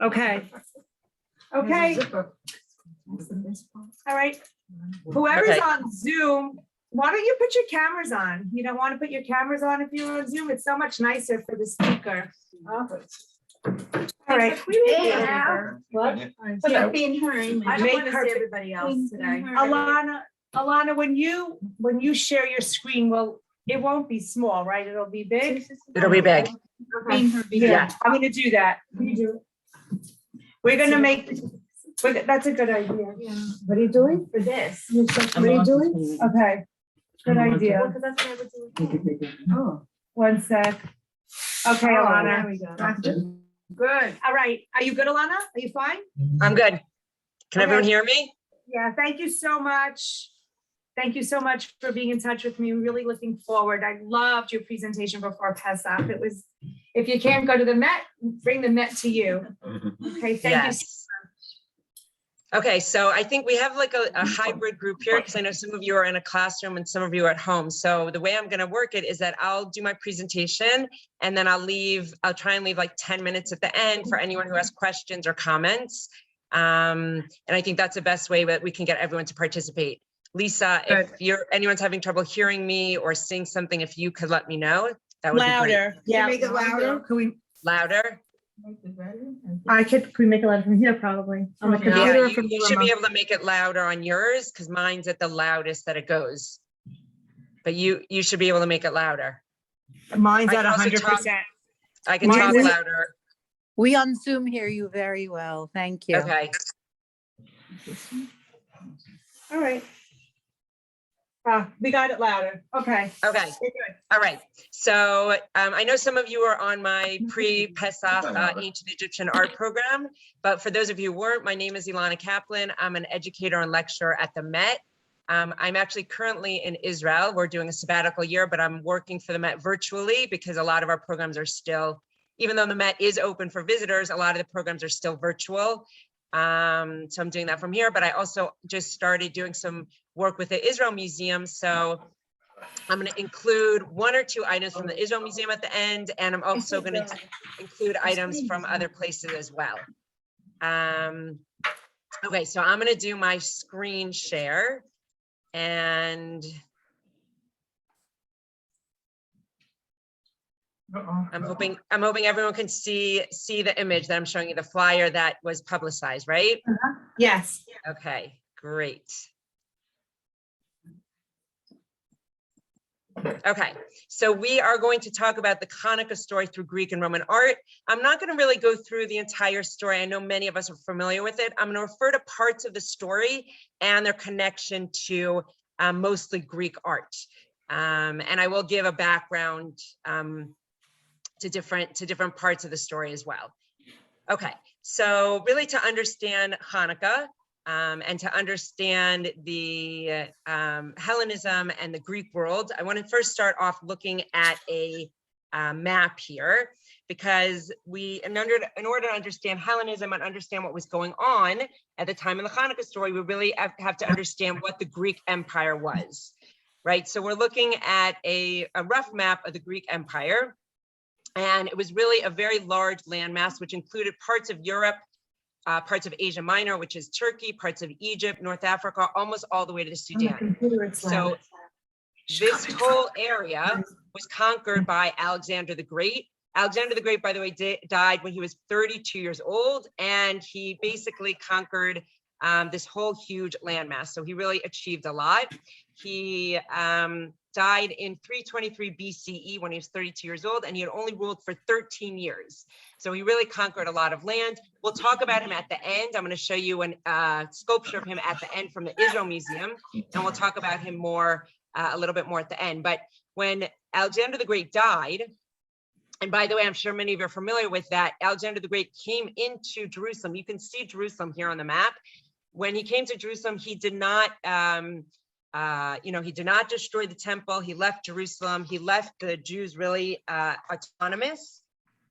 Okay. Okay. All right. Whoever's Okay. on Zoom, why don't you put your cameras on? You don't want to put your cameras on if you're on Zoom? It's so much nicer for the speaker. All right. What? Yeah. Being hurried. I don't want to see everybody else today. Alana, when you share your screen, well, it won't be small, right? It'll be big. It'll be big. Yeah, I'm gonna do that. You do it. We're gonna make, that's a good idea. Yeah. What are you doing? For this. What are you doing? Okay, good idea. Because that's what I would do. Oh. One sec. Okay, Alana. There we go. Good. All right, are you good, Alana? Are you fine? I'm good. Can Okay. everyone hear me? Yeah, thank you so much. Thank you so much for being in touch with me. Really looking forward. I loved your presentation before Pesach. It was, if you can't go to the Met, bring the Met to you. Okay, thank you. Yes. Okay, so I think we have like a hybrid group here because I know some of you are in a classroom and some of you are at home. So the way I'm going to work it is that I'll do my presentation and then I'll try and leave like 10 minutes at the end for anyone who has questions or comments. And I think that's the best way that we can get everyone to participate. Lisa, if anyone's having trouble hearing me or seeing something, if you could let me know, that would be Louder. Yeah. Make it louder. Can we, great. Louder. can we make it louder from here probably? On the Okay. Yeah, computer or you, from you the should be remote? able to make it louder on yours because mine's at the loudest that it goes. But you should be able to make it louder. Mine's I at can also 100%. I can Mine talk is- louder. We on Zoom hear you very well. Thank you. Okay. All right. We got it louder. Okay. Okay. We're good. All right. So I know some of you are on my pre-Pesach Ancient Egyptian Art program, but for those of you who weren't, my name is Elana Kaplan. I'm an educator and lecturer at the Met. I'm actually currently in Israel. We're doing a sabbatical year, but I'm working for the Met virtually because a lot of our programs are still, even though the Met is open for visitors, a lot of the programs are still virtual. So I'm doing that from here, but I also just started doing some work with the Israel Museum. So I'm going to include 1 or 2 items from the Israel Museum at the end, and I'm also going to include items from other places as well. Okay, so I'm going to do my screen share, and I'm hoping everyone can see the image that I'm showing you, the flyer that was publicized, right? Yes. Okay, great. Okay, so we are going to talk about the Chanukah story through Greek and Roman art. I'm not going to really go through the entire story. I know many of us are familiar with it. I'm going to refer to parts of the story and their connection to mostly Greek art. And I will give a background to different parts of the story as well. Okay, so really to understand Hanukkah, and to understand the Hellenism and the Greek world, I want to first start off looking at a map here, because in order to understand Hellenism and understand what was going on at the time of the Hanukkah story, we really have to understand what the Greek Empire was, right? So we're looking at a rough map of the Greek Empire, and it was really a very large landmass, which included parts of Europe, parts of Asia Minor, which is Turkey, parts of Egypt, North Africa, almost all the way to the Sudan. So this whole area was conquered by Alexander the Great. Alexander the Great, by the way, died when he was 32 years old, and he basically conquered this whole huge landmass. So he really achieved a lot. He died in 323 BCE when he was 32 years old, and he had only ruled for 13 years. So he really conquered a lot of land. We'll talk about him at the end. I'm going to show you a sculpture of him at the end from the Israel Museum, and we'll talk about him more, a little bit more at the end. But when Alexander the Great died, and by the way, I'm sure many of you are familiar with that, Alexander the Great came into Jerusalem. You can see Jerusalem here on the map. When he came to Jerusalem, he did not, he did not destroy the temple. He left Jerusalem. He left the Jews really autonomous.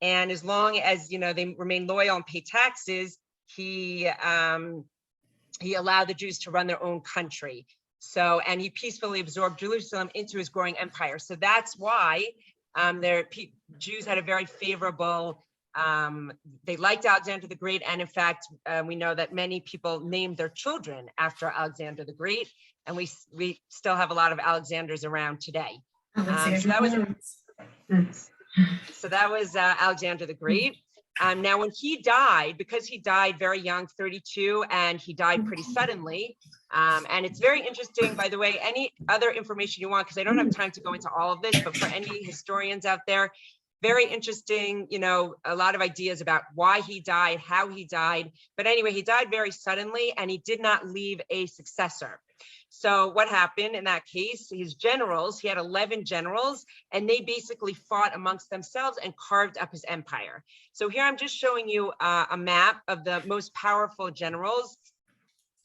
And as long as, they remain loyal and pay taxes, he allowed the Jews to run their own country. So, and he peacefully absorbed Jerusalem into his growing empire. So that's why Jews had a very favorable They liked Alexander the Great, and in fact, we know that many people named their children after Alexander the Great, and we still have a lot of Alexanders around today. So that was Alexander the Great. Now, when he died, because he died very young, 32, and he died pretty suddenly, and it's very interesting, by the way, any other information you want, because I don't have time to go into all of this, but for any historians out there, very interesting, you know, a lot of ideas about why he died, how he died. But anyway, he died very suddenly, and he did not leave a successor. So what happened in that case, his generals, he had 11 generals, and they basically fought amongst themselves and carved up his empire. So here I'm just showing you a map of the most powerful generals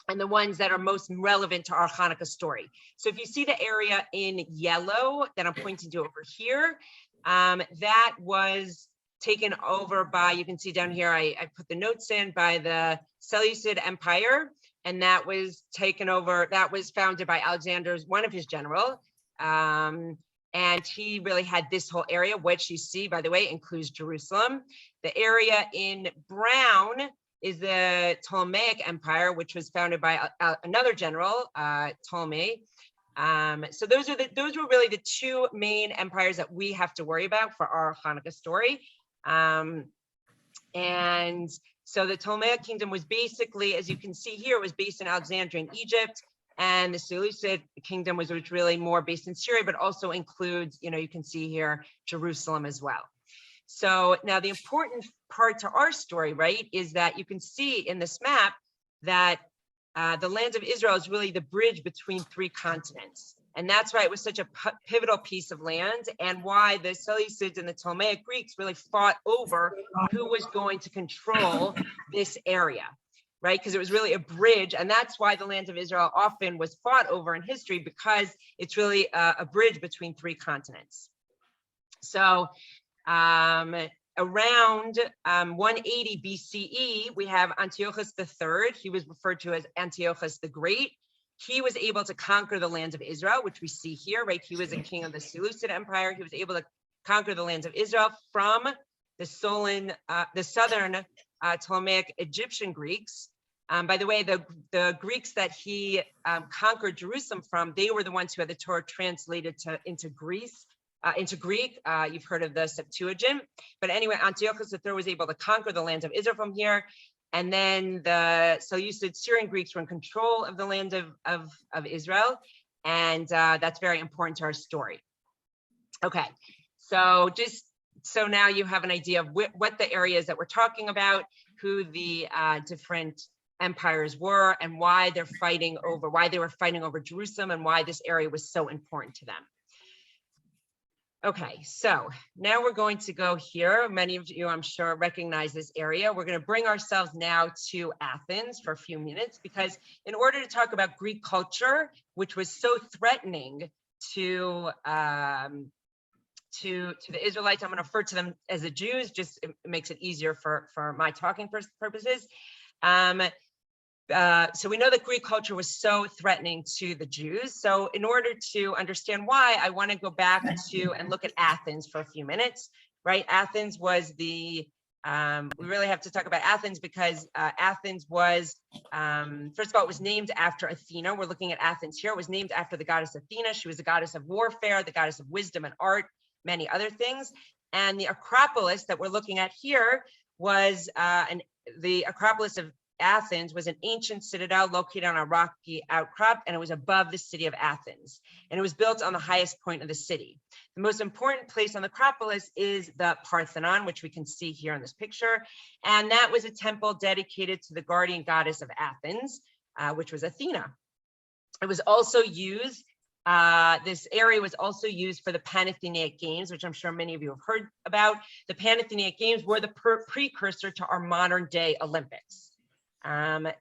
and the ones that are most relevant to our Hanukkah story. So if you see the area in yellow that I'm pointing to over here, that was taken over by, you can see down here, I put the notes in, by the Seleucid Empire. And that was taken over, that was founded by Alexander's, one of his general. And he really had this whole area, which you see, by the way, includes Jerusalem. The area in brown is the Ptolemaic Empire, which was founded by another general, Ptolemy. So those were really the two main empires that we have to worry about for our Hanukkah story. And so the Ptolemaic kingdom was basically, as you can see here, was based in Alexandria in Egypt, and the Seleucid kingdom was really more based in Syria, but also includes, you know, you can see here, Jerusalem as well. So now the important part to our story, right, is that you can see in this map that the land of Israel is really the bridge between three continents. And that's why it was such a pivotal piece of land, and why the Seleucids and the Ptolemaic Greeks really fought over who was going to control this area, right? Because it was really a bridge, and that's why the land of Israel often was fought over in history, because it's really a bridge between three continents. So around 180 BCE, we have Antiochus III. He was referred to as Antiochus the Great. He was able to conquer the lands of Israel, which we see here, right? He was a king of the Seleucid Empire. He was able to conquer the lands of Israel from the southern Ptolemaic Egyptian Greeks. By the way, the Greeks that he conquered Jerusalem from, they were the ones who had the Torah translated into Greek. You've heard of the Septuagint. But anyway, Antiochus III was able to conquer the lands of Israel from here. And then the Seleucid Syrian Greeks were in control of the land of Israel. And that's very important to our story. Okay, so so now you have an idea of what the areas that we're talking about, who the different empires were, and why they were fighting over Jerusalem, and why this area was so important to them. Okay, so now we're going to go here. Many of you, I'm sure, recognize this area. We're going to bring ourselves now to Athens for a few minutes, because in order to talk about Greek culture, which was so threatening to the Israelites, I'm going to refer to them as the Jews, just it makes it easier for my talking purposes. So we know that Greek culture was so threatening to the Jews. So in order to understand why, I want to go back to and look at Athens for a few minutes, right? Athens was we really have to talk about Athens, because Athens was, first of all, it was named after Athena. We're looking at Athens here. It was named after the goddess Athena. She was the goddess of warfare, the goddess of wisdom and art, many other things. And the Acropolis that we're looking at here was the Acropolis of Athens was an ancient citadel located on a rocky outcrop, and it was above the city of Athens, and it was built on the highest point of the city. The most important place on the Acropolis is the Parthenon, which we can see here in this picture, and that was a temple dedicated to the guardian goddess of Athens, which was Athena. It was also used, this area was also used for the Panathenaic Games, which I'm sure many of you have heard about. The Panathenaic Games were the precursor to our modern day Olympics.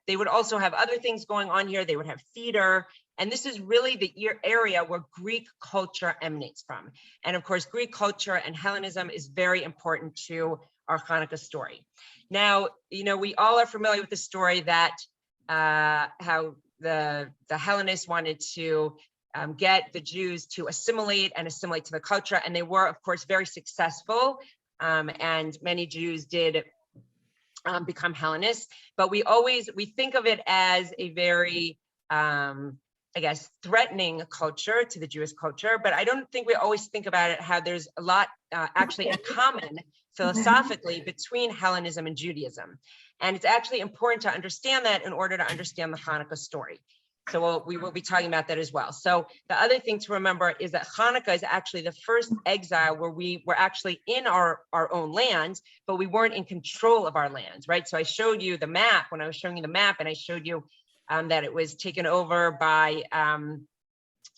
They would also have other things going on here. They would have theater, and this is really the area where Greek culture emanates from. And of course, Greek culture and Hellenism is very important to our Hanukkah story. Now, you know, we all are familiar with the story that how the Hellenists wanted to get the Jews to assimilate to the culture, and they were, of course, very successful and many Jews did become Hellenists, but we think of it as a very, I guess, threatening culture to the Jewish culture, but I don't think we always think about it how there's a lot actually in common philosophically between Hellenism and Judaism. And it's actually important to understand that in order to understand the Hanukkah story. So we will be talking about that as well. So the other thing to remember is that Hanukkah is actually the first exile where we were actually in our own land, but we weren't in control of our land, right? So I showed you the map when I was showing you the map, and I showed you that it was taken over by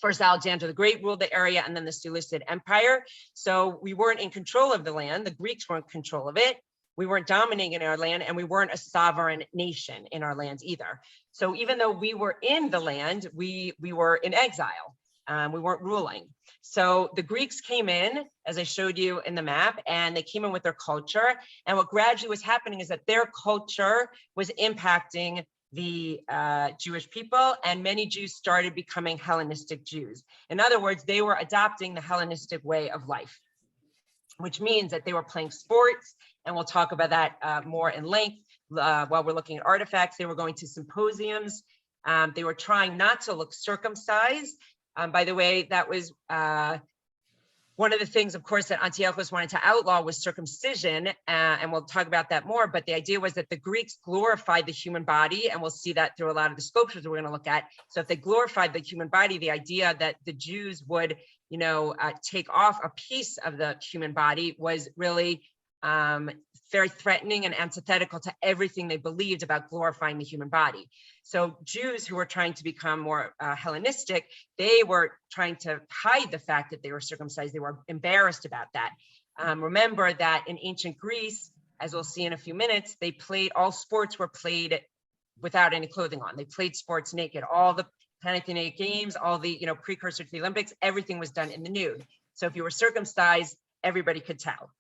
first Alexander the Great ruled the area, and then the Seleucid Empire. So we weren't in control of the land. The Greeks weren't in control of it. We weren't dominating our land, and we weren't a sovereign nation in our lands either. So even though we were in the land, we were in exile. We weren't ruling. So the Greeks came in, as I showed you in the map, and they came in with their culture. And what gradually was happening is that their culture was impacting the Jewish people, and many Jews started becoming Hellenistic Jews. In other words, they were adopting the Hellenistic way of life, which means that they were playing sports, and we'll talk about that more in length while we're looking at artifacts. They were going to symposiums. They were trying not to look circumcised. By the way, that was one of the things, of course, that Antiochus wanted to outlaw was circumcision, and we'll talk about that more. But the idea was that the Greeks glorified the human body, and we'll see that through a lot of the sculptures we're going to look at. So if they glorified the human body, the idea that the Jews would, take off a piece of the human body was really very threatening and antithetical to everything they believed about glorifying the human body. So Jews who were trying to become more Hellenistic, they were trying to hide the fact that they were circumcised. They were embarrassed about that. Remember that in ancient Greece, as we'll see in a few minutes, all sports were played without any clothing on. They played sports naked. All the Panicking Games, all the precursor to the Olympics, everything was done in the nude. So if you were circumcised, everybody could tell.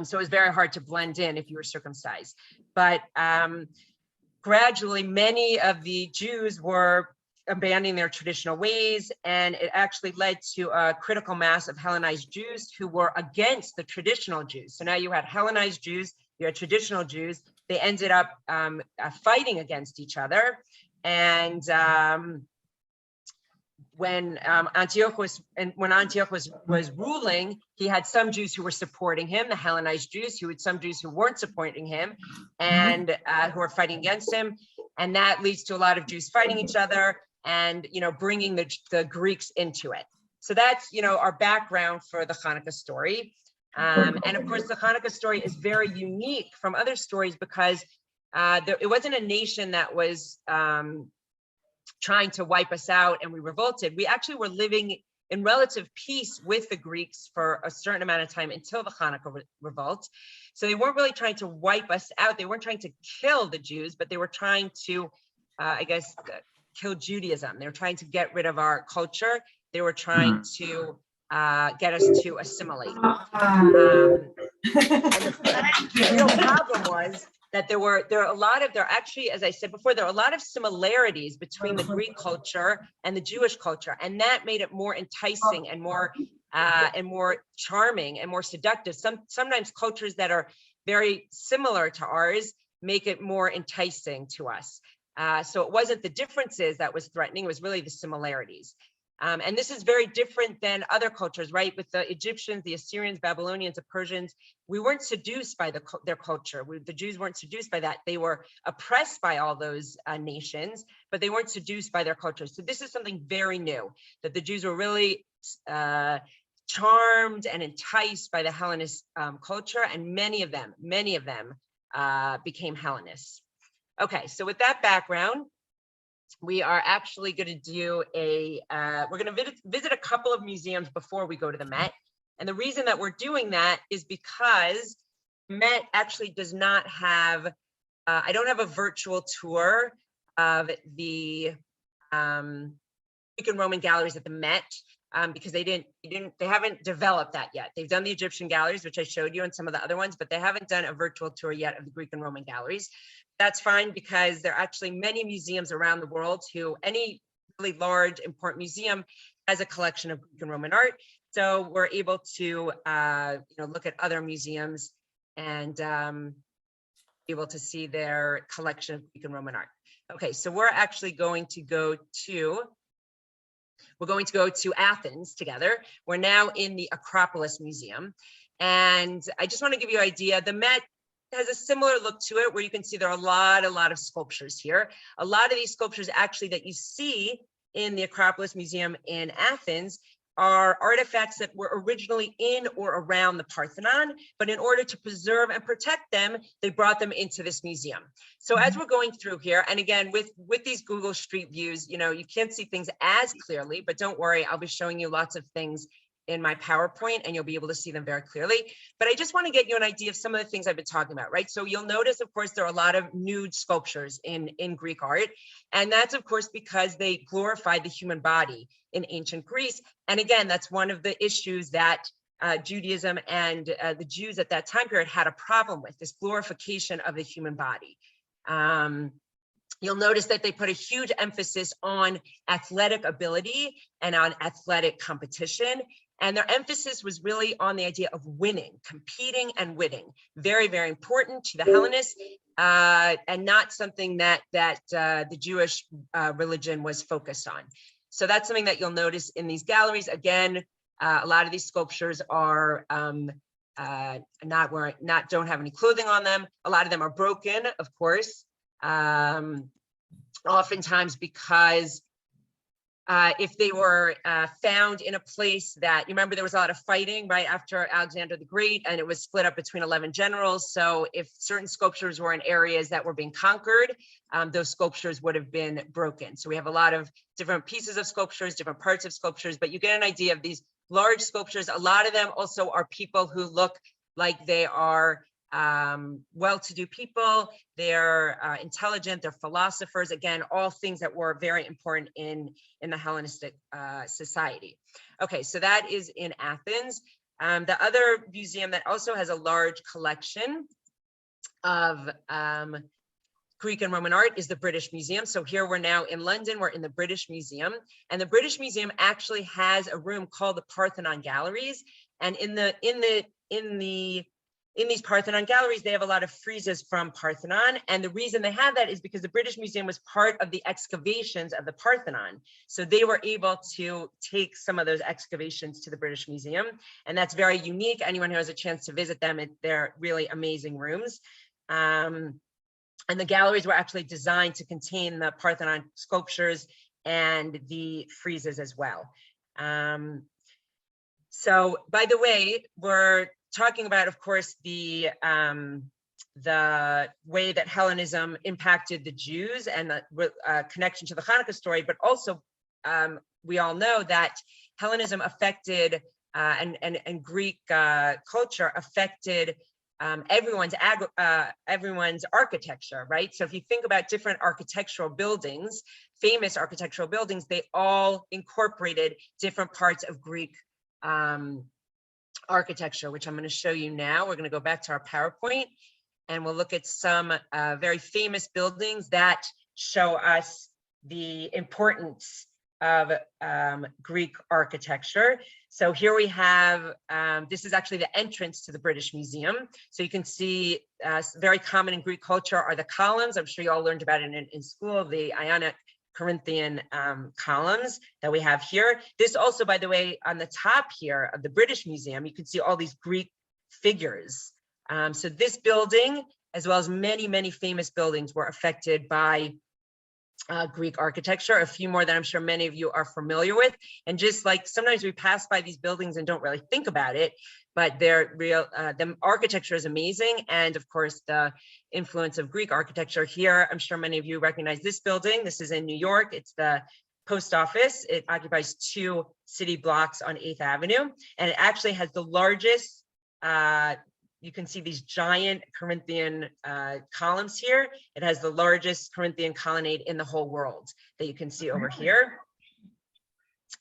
So it was very hard to blend in if you were circumcised. But gradually, many of the Jews were abandoning their traditional ways, and it actually led to a critical mass of Hellenized Jews who were against the traditional Jews. So now you had Hellenized Jews, you had traditional Jews. They ended up fighting against each other. And when Antiochus was ruling, he had some Jews who were supporting him, the Hellenized Jews, some Jews who weren't supporting him, and who were fighting against him. And that leads to a lot of Jews fighting each other and bringing the Greeks into it. So that's our background for the Hanukkah story. And of course, the Hanukkah story is very unique from other stories because it wasn't a nation that was trying to wipe us out and we revolted. We actually were living in relative peace with the Greeks for a certain amount of time until the Hanukkah revolt. So they weren't really trying to wipe us out. They weren't trying to kill the Jews, but they were trying to, kill Judaism. They were trying to get rid of our culture. They were trying to get us to assimilate. And the real problem was that as I said before, there are a lot of similarities between the Greek culture and the Jewish culture, and that made it more enticing and more charming and more seductive. Sometimes cultures that are very similar to ours make it more enticing to us. So it wasn't the differences that was threatening, it was really the similarities. And this is very different than other cultures, right? With the Egyptians, the Assyrians, Babylonians, the Persians, we weren't seduced by their culture. The Jews weren't seduced by that. They were oppressed by all those nations, but they weren't seduced by their culture. So this is something very new, that the Jews were really charmed and enticed by the Hellenist culture, and many of them became Hellenists. Okay, so with that background, we are actually going to do we're going to visit a couple of museums before we go to the Met. And the reason that we're doing that is because Met actually does not have, I don't have a virtual tour of the Greek and Roman galleries at the Met because they haven't developed that yet. They've done the Egyptian galleries, which I showed you, and some of the other ones, but they haven't done a virtual tour yet of the Greek and Roman galleries. That's fine because there are actually many museums around the world any really large, important museum has a collection of Greek and Roman art. So we're able to look at other museums and able to see their collection of Greek and Roman art. Okay, so we're actually going to go to Athens together. We're now in the Acropolis Museum. And I just want to give you an idea. The Met has a similar look to it, where you can see there are a lot of sculptures here. A lot of these sculptures actually that you see in the Acropolis Museum in Athens are artifacts that were originally in or around the Parthenon, but in order to preserve and protect them, they brought them into this museum. So as we're going through here, and again, with these Google Street Views, you can't see things as clearly, but don't worry, I'll be showing you lots of things in my PowerPoint and you'll be able to see them very clearly. But I just want to get you an idea of some of the things I've been talking about, right? So you'll notice, of course, there are a lot of nude sculptures in Greek art. And that's, of course, because they glorified the human body in ancient Greece. And again, that's one of the issues that Judaism and the Jews at that time period had a problem with, this glorification of the human body. You'll notice that they put a huge emphasis on athletic ability and on athletic competition. And their emphasis was really on the idea of winning, competing and winning. Very, very important to the Hellenists, and not something that the Jewish religion was focused on. So that's something that you'll notice in these galleries. Again, a lot of these sculptures are don't have any clothing on them. A lot of them are broken, of course. Oftentimes because if they were found in a place that, you remember there was a lot of fighting right after Alexander the Great, and it was split up between 11 generals. So if certain sculptures were in areas that were being conquered, those sculptures would have been broken. So we have a lot of different pieces of sculptures, different parts of sculptures, but you get an idea of these large sculptures. A lot of them also are people who look like they are well-to-do people, they're intelligent, they're philosophers, again, all things that were very important in the Hellenistic society. Okay, so that is in Athens. The other museum that also has a large collection of Greek and Roman art is the British Museum. So here we're now in London, we're in the British Museum, and the British Museum actually has a room called the Parthenon Galleries. And in these Parthenon Galleries, they have a lot of friezes from Parthenon. And the reason they have that is because the British Museum was part of the excavations of the Parthenon. So they were able to take some of those excavations to the British Museum. And that's very unique. Anyone who has a chance to visit them, they're really amazing rooms. And the galleries were actually designed to contain the Parthenon sculptures and the friezes as well. So by the way, we're talking about, of course, the way that Hellenism impacted the Jews and the connection to the Hanukkah story, but also we all know that Hellenism affected and Greek culture affected everyone's architecture, right? So if you think about different architectural buildings, famous architectural buildings, they all incorporated different parts of Greek architecture, which I'm going to show you now. We're going to go back to our PowerPoint and we'll look at some very famous buildings that show us the importance of Greek architecture. So here we have, this is actually the entrance to the British Museum. So you can see very common in Greek culture are the columns. I'm sure you all learned about it in school, the Ionic Corinthian columns that we have here. This also, by the way, on the top here of the British Museum, you can see all these Greek figures. So this building, as well as many, many famous buildings, were affected by Greek architecture. A few more that I'm sure many of you are familiar with. And just like sometimes we pass by these buildings and don't really think about it, but they're real, the architecture is amazing. And of course, the influence of Greek architecture here. I'm sure many of you recognize this building. This is in New York. It's the post office. It occupies 2 city blocks on 8th Avenue. And it actually has the largest, you can see these giant Corinthian columns here. It has the largest Corinthian colonnade in the whole world that you can see over here.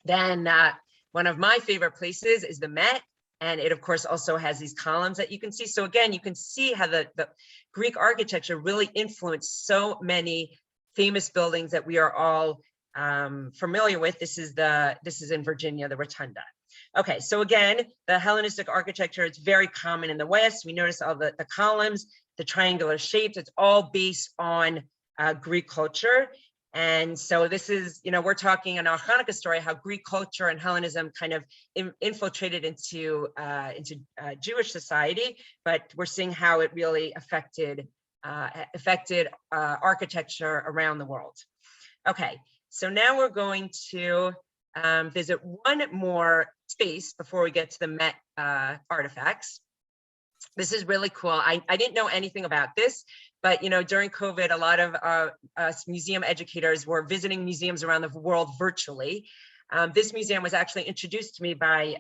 Then one of my favorite places is the Met. And it, of course, also has these columns that you can see. So again, you can see how the Greek architecture really influenced so many famous buildings that we are all familiar with. This is in Virginia, the Rotunda. Okay, so again, the Hellenistic architecture, it's very common in the West. We notice all the columns, the triangular shapes, it's all based on Greek culture. And so this is, we're talking in our Hanukkah story, how Greek culture and Hellenism kind of infiltrated into Jewish society, but we're seeing how it really affected architecture around the world. Okay, so now we're going to visit one more space before we get to the Met artifacts. This is really cool. I didn't know anything about this, but during COVID, a lot of us museum educators were visiting museums around the world virtually. This museum was actually introduced to me by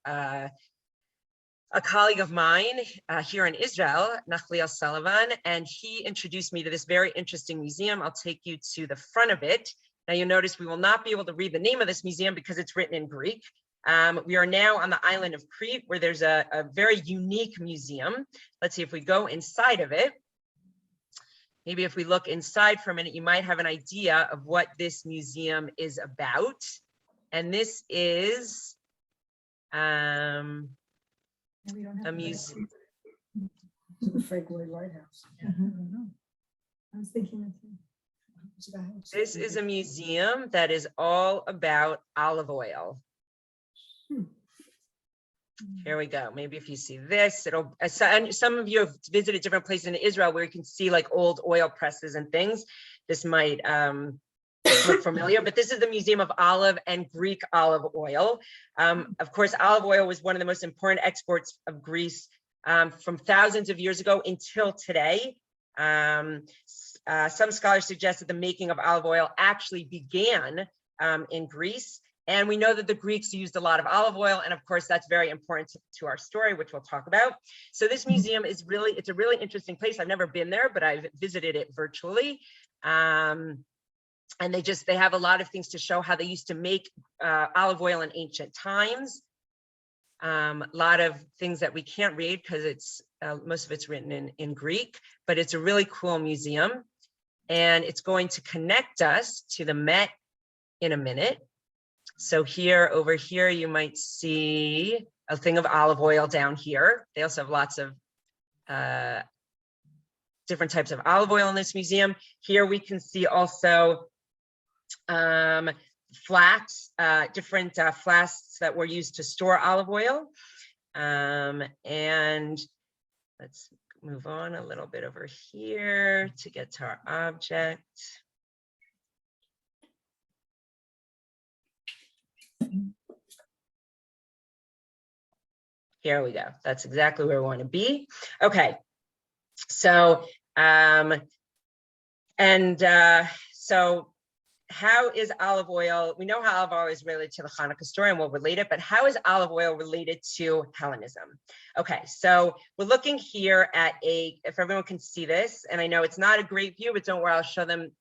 a colleague of mine here in Israel, Nachliel Sullivan, and he introduced me to this very interesting museum. I'll take you to the front of it. Now you'll notice we will not be able to read the name of this museum because it's written in Greek. We are now on the island of Crete, where there's a very unique museum. Let's see if we go inside of it. Maybe if we look inside for a minute, you might have an idea of what this museum is about. And this is a museum. The Frank Lloyd Lighthouse. I was thinking of him. This is a museum that is all about olive oil. Here we go. Maybe if you see this, it'll, some of you have visited different places in Israel where you can see like old oil presses and things. This might look familiar, but this is the Museum of Olive and Greek Olive Oil. Of course, olive oil was one of the most important exports of Greece from thousands of years ago until today. Some scholars suggest that the making of olive oil actually began in Greece. And we know that the Greeks used a lot of olive oil. And of course, that's very important to our story, which we'll talk about. So this museum is it's a really interesting place. I've never been there, but I've visited it virtually. And they have a lot of things to show how they used to make olive oil in ancient times. A lot of things that we can't read because it's most of it's written in Greek, but it's a really cool museum. And it's going to connect us to the Met in a minute. So over here, you might see a thing of olive oil down here. They also have lots of different types of olive oil in this museum. Here we can see also flasks, different flasks that were used to store olive oil. And let's move on a little bit over here to get to our object. Here we go. That's exactly where we want to be. Okay. So, so how is olive oil? We know how olive oil is related to the Hanukkah story and we'll relate it, but how is olive oil related to Hellenism? Okay, so we're looking here at if everyone can see this, and I know it's not a great view, but don't worry, I'll show them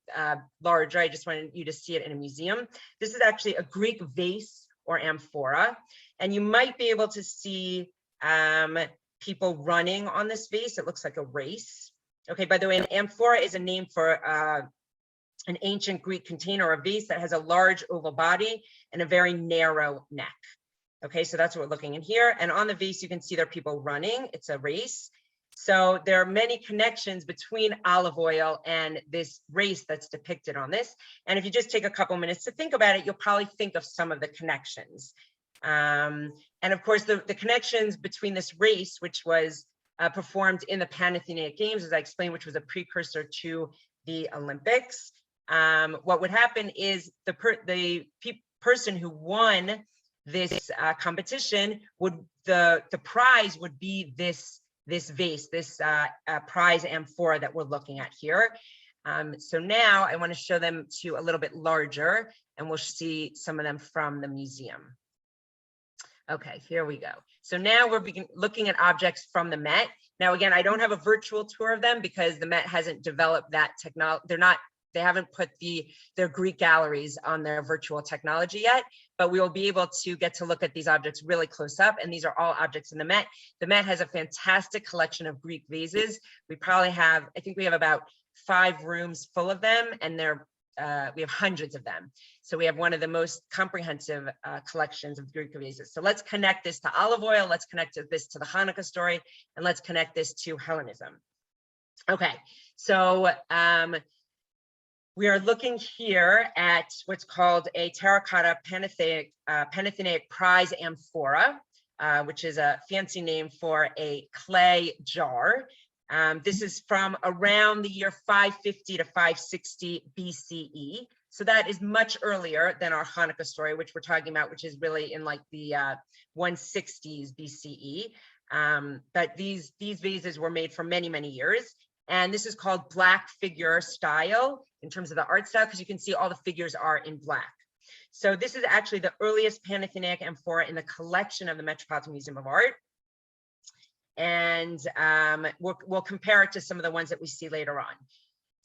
larger. I just wanted you to see it in a museum. This is actually a Greek vase or amphora, and you might be able to see people running on this vase. It looks like a race. Okay, by the way, an amphora is a name for an ancient Greek container or vase that has a large oval body and a very narrow neck. Okay, so that's what we're looking in here. And on the vase, you can see there are people running. It's a race. So there are many connections between olive oil and this race that's depicted on this. And if you just take a couple minutes to think about it, you'll probably think of some of the connections. And of course, the connections between this race, which was performed in the Panicking Games, as I explained, which was a precursor to the Olympics. What would happen is the person who won this competition the prize would be this vase, this prize amphora that we're looking at here. So now I want to show them to a little bit larger, and we'll see some of them from the museum. Okay, here we go. So now we're looking at objects from the Met. Now, again, I don't have a virtual tour of them because the Met hasn't developed that technology. They haven't put their Greek galleries on their virtual technology yet, but we will be able to get to look at these objects really close up. And these are all objects in the Met. The Met has a fantastic collection of Greek vases. We probably have, I think we have about 5 rooms full of them, and they're we have hundreds of them. So we have one of the most comprehensive collections of Greek vases. So let's connect this to olive oil. Let's connect this to the Hanukkah story, and let's connect this to Hellenism. Okay, so we are looking here at what's called a Terracotta Panathi prize Amphora, which is a fancy name for a clay jar. This is from around the year 550 to 560 BCE. So that is much earlier than our Hanukkah story, which we're talking about, which is really in like the 160s BCE. But these vases were made for many, many years. And this is called black figure style in terms of the art style, because you can see all the figures are in black. So this is actually the earliest Panathinaik amphora in the collection of the Metropolitan Museum of Art. And we'll compare it to some of the ones that we see later on.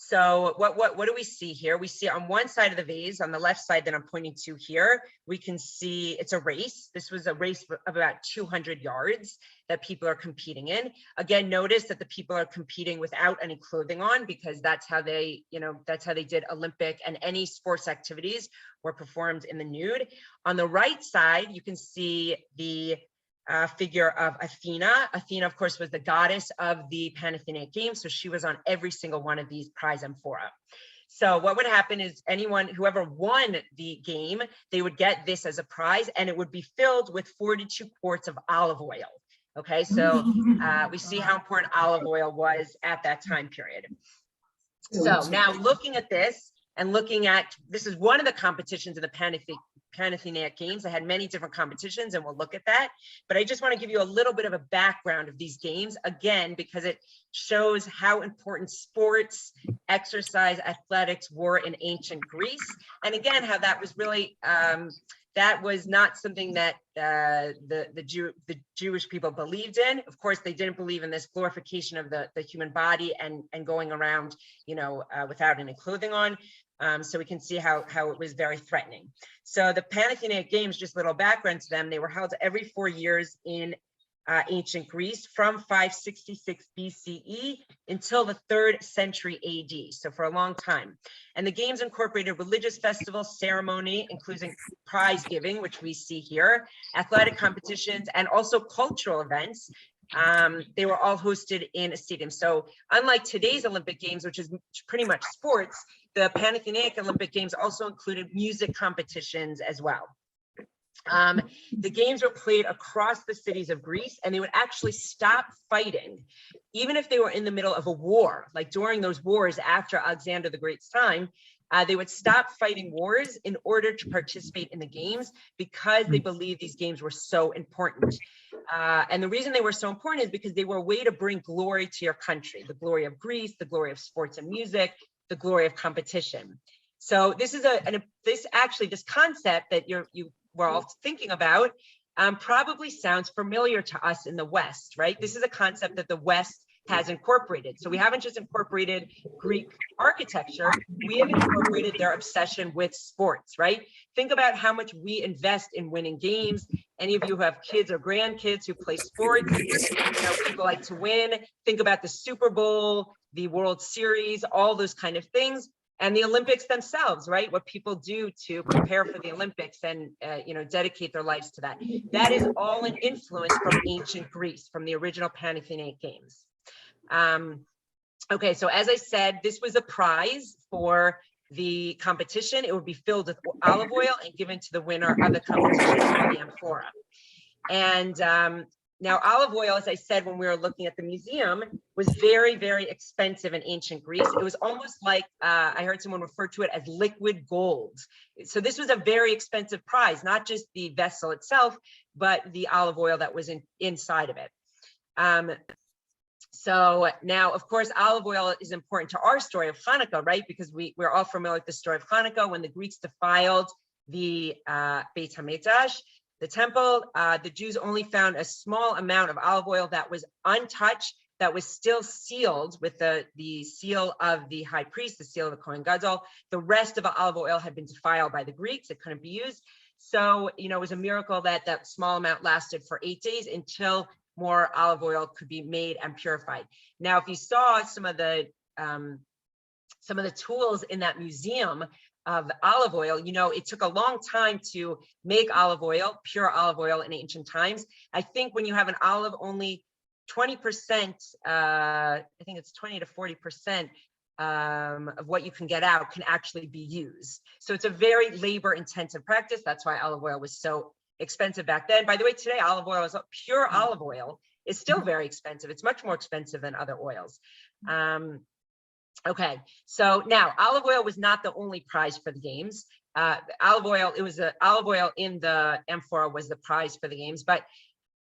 So what do we see here? We see on one side of the vase, on the left side that I'm pointing to here, we can see it's a race. This was a race of about 200 yards that people are competing in. Again, notice that the people are competing without any clothing on, because that's how they, that's how they did Olympic and any sports activities were performed in the nude. On the right side, you can see the figure of Athena. Athena, of course, was the goddess of the Panicking Games, so she was on every single one of these prize amphora. So what would happen is whoever won the game, they would get this as a prize, and it would be filled with 42 quarts of olive oil. Okay, so we see how important olive oil was at that time period. So now looking at this and looking at, this is one of the competitions in the Panathinaik Games. I had many different competitions, and we'll look at that. But I just want to give you a little bit of a background of these games, again, because it shows how important sports, exercise, athletics were in ancient Greece. And again, how that was really, that was not something that the Jewish people believed in. Of course, they didn't believe in this glorification of the human body and going around, without any clothing on. So we can see how it was very threatening. So the Panathinaik Games, just a little background to them, they were held every 4 years in ancient Greece from 566 BCE until the 3rd century AD, so for a long time. And the games incorporated religious festivals, ceremony, including prize giving, which we see here, athletic competitions, and also cultural events. They were all hosted in a stadium. So unlike today's Olympic Games, which is pretty much sports, the Panathinaik Olympic Games also included music competitions as well. The games were played across the cities of Greece, and they would actually stop fighting, even if they were in the middle of a war. Like during those wars after Alexander the Great's time, they would stop fighting wars in order to participate in the games, because they believed these games were so important. And the reason they were so important is because they were a way to bring glory to your country, the glory of Greece, the glory of sports and music, the glory of competition. So this is this concept that we're all thinking about probably sounds familiar to us in the West, right? This is a concept that the West has incorporated. So we haven't just incorporated Greek architecture, we have incorporated their obsession with sports, right? Think about how much we invest in winning games. Any of you who have kids or grandkids who play sports, people like to win. Think about the Super Bowl, the World Series, all those kind of things. And the Olympics themselves, right? What people do to prepare for the Olympics and, dedicate their lives to that. That is all an influence from ancient Greece, from the original Panathinaik Games. Okay, so as I said, this was a prize for the competition. It would be filled with olive oil and given to the winner of the competition, called the amphora. And now olive oil, as I said, when we were looking at the museum, was very, very expensive in ancient Greece. It was almost like, I heard someone refer to it as liquid gold. So this was a very expensive prize, not just the vessel itself, but the olive oil that was inside of it. So now, of course, olive oil is important to our story of Hanukkah, right? Because we're all familiar with the story of Hanukkah, when the Greeks defiled the Beit HaMikdash, the temple. The Jews only found a small amount of olive oil that was untouched, that was still sealed with the seal of the high priest, the seal of the Kohen Gadol. The rest of the olive oil had been defiled by the Greeks. It couldn't be used. So, it was a miracle that that small amount lasted for 8 days until more olive oil could be made and purified. Now, if you saw some of the some of the tools in that museum of olive oil. You know, it took a long time to make olive oil, pure olive oil in ancient times. I think when you have an olive, only 20%, I think it's 20 to 40% of what you can get out can actually be used. So it's a very labor intensive practice. That's why olive oil was so expensive back then. By the way, today olive oil is pure olive oil is still very expensive. It's much more expensive than other oils. Okay, so now olive oil was not the only prize for the games. Olive oil, it was olive oil in the amphora was the prize for the games, but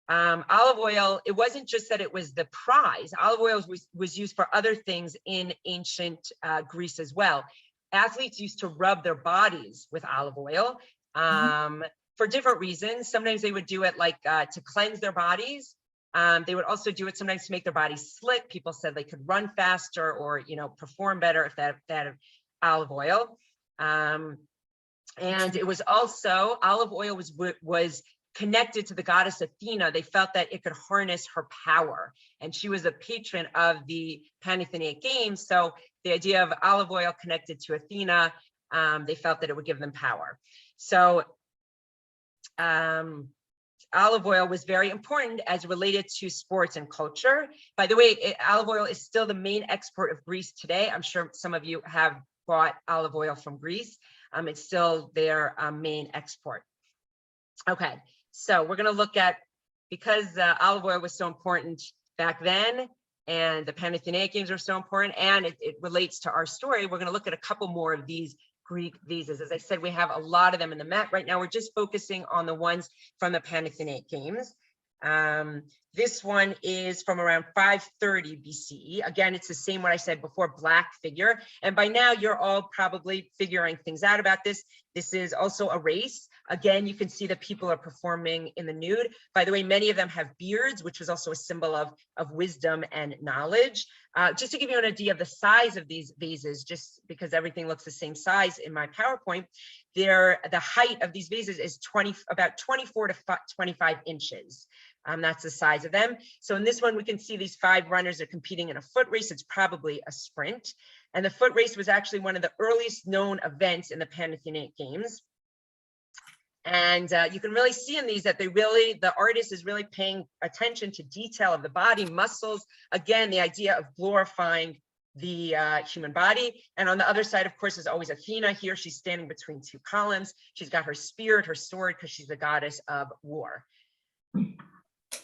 olive oil, it wasn't just that it was the prize. Olive oil was used for other things in ancient Greece as well. Athletes used to rub their bodies with olive oil for different reasons. Sometimes they would do it like to cleanse their bodies. They would also do it sometimes to make their bodies slick. People said they could run faster or, you know, perform better if they had olive oil. And it was also, olive oil was connected to the goddess Athena. They felt that it could harness her power. And she was a patron of the Panicking Games. So the idea of olive oil connected to Athena, they felt that it would give them power. So olive oil was very important as related to sports and culture. By the way, olive oil is still the main export of Greece today. I'm sure some of you have bought olive oil from Greece. It's still their main export. Okay, so we're going to look at, because olive oil was so important back then, and the Panicking Games are so important, and it relates to our story, we're going to look at a couple more of these Greek vases. As I said, we have a lot of them in the Met. Right now, we're just focusing on the ones from the Panicking Games. This one is from around 530 BCE. Again, it's the same what I said before, black figure. And by now, you're all probably figuring things out about this. This is also a race. Again, you can see that people are performing in the nude. By the way, many of them have beards, which was also a symbol of wisdom and knowledge. Just to give you an idea of the size of these vases, just because everything looks the same size in my PowerPoint, the height of these vases is about 24 to 25 inches. That's the size of them. So in this one, we can see these 5 runners are competing in a foot race. It's probably a sprint. And the foot race was actually one of the earliest known events in the Panicking Games. And you can really see in these that the artist is really paying attention to detail of the body, muscles. Again, the idea of glorifying the human body. And on the other side, of course, is always Athena. Here, she's standing between 2 columns. She's got her spear, her sword, because she's the goddess of war.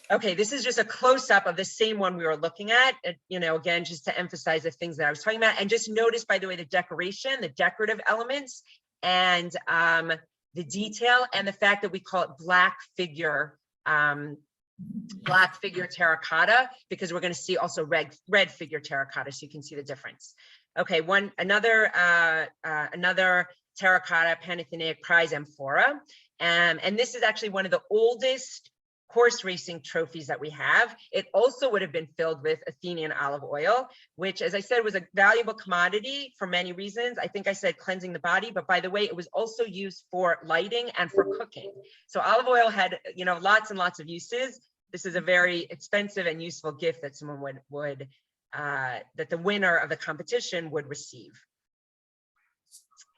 Okay, this is just a close-up of the same one we were looking at, you know, again, just to emphasize the things that I was talking about. And just notice, by the way, the decoration, the decorative elements, and the detail, and the fact that we call it black figure terracotta, because we're going to see also red figure terracotta, so you can see the difference. Okay, another terracotta Panathenaic prize amphora, and this is actually one of the oldest horse racing trophies that we have. It also would have been filled with Athenian olive oil, which, as I said, was a valuable commodity for many reasons. I think I said cleansing the body, but by the way, it was also used for lighting and for cooking. So olive oil had, you know, lots and lots of uses. This is a very expensive and useful gift that someone that the winner of the competition would receive.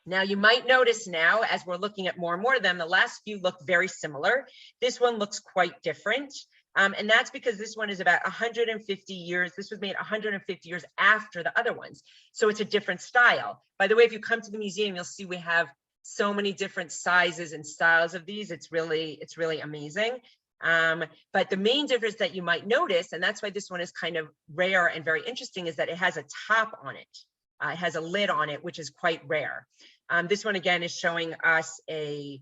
Now, you might notice now, as we're looking at more and more of them, the last few look very similar. This one looks quite different. And that's because this one is about 150 years. This was made 150 years after the other ones. So it's a different style. By the way, if you come to the museum, you'll see we have so many different sizes and styles of these. It's really amazing. But the main difference that you might notice, and that's why this one is kind of rare and very interesting, is that it has a top on it. It has a lid on it, which is quite rare. This one again is showing us a